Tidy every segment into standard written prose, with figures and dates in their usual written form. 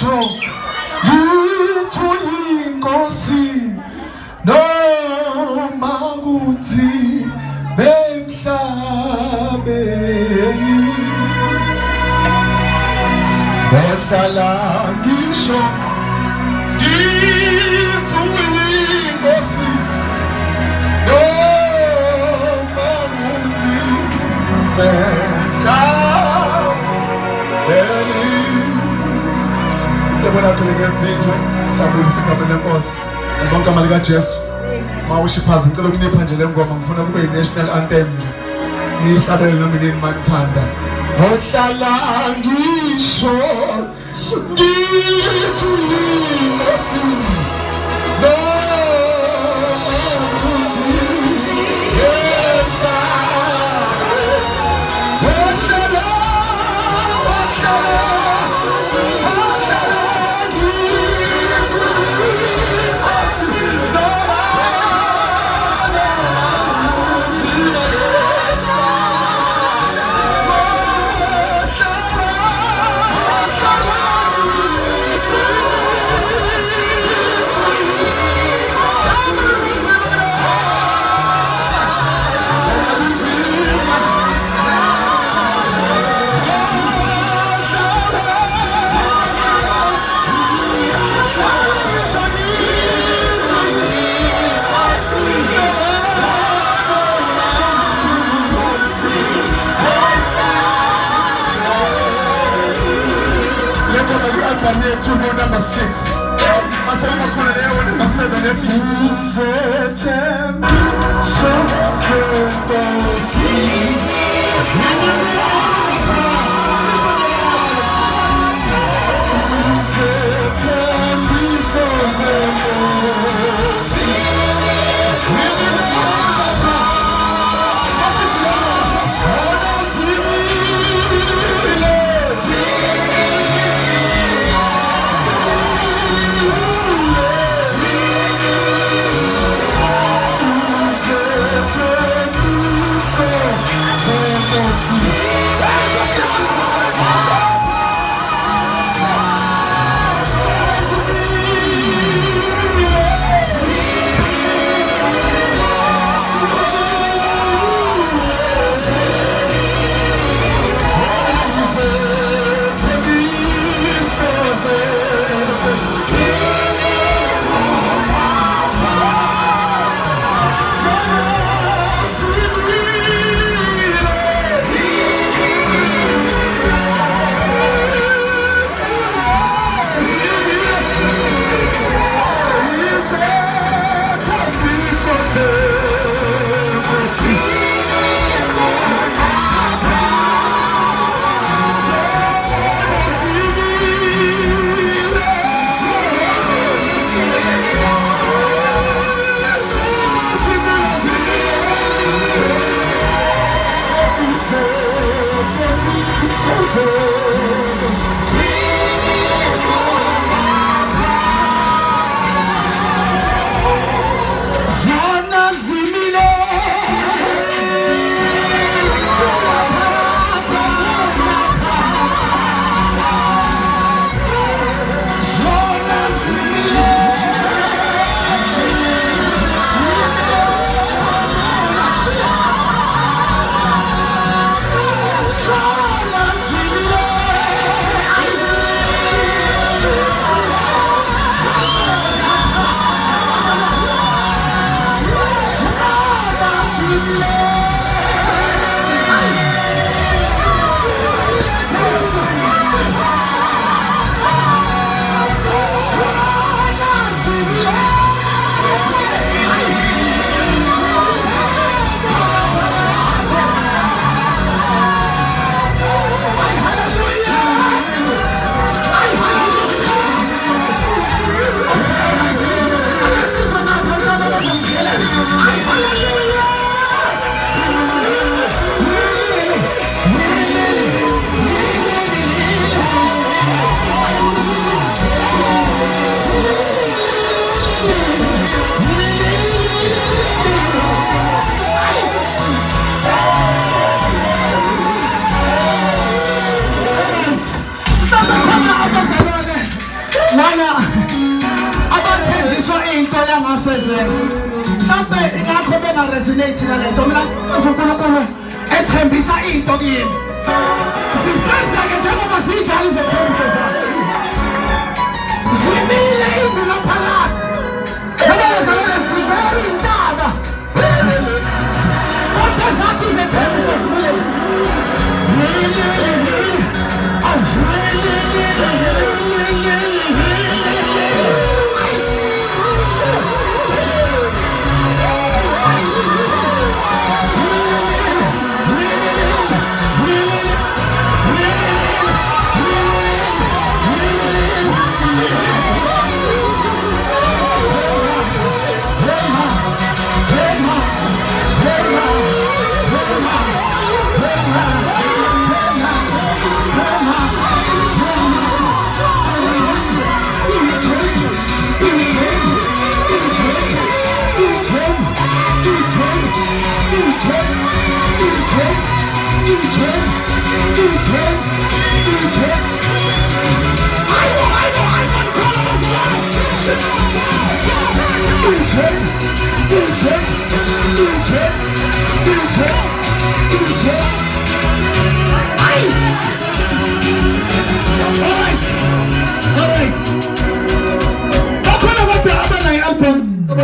ngisho Thembinkosi noma kuthi bemhlabeni bahlala ngisho Thembinkosi noma kuthi bemhlabeni. Ngicela Lingevinjwe sabulisa igama lenkosi ngomagama lika Jesu. Mawushiphaza ngicela ukunipha nje le ngoma ngifuna kube yi-national anthem nje. Nihlabele nami nimanthanda. Ohlala ngisho Thembinkosi number 6. Masema kuna leo number 7 eti Izethembiso into yangafezeka mhlawumbe ingakho bengaresonate nalento mina uNkulunkulu ethembisa into kimi sifeza ke njengoba sinjalo izethembiso zakhe zimile ingula phakathi elezona sibeli intaba kodwa zakhe izethembiso zimile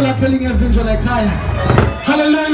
Lakhe Lingevinjwe Lakhe. Hallelujah.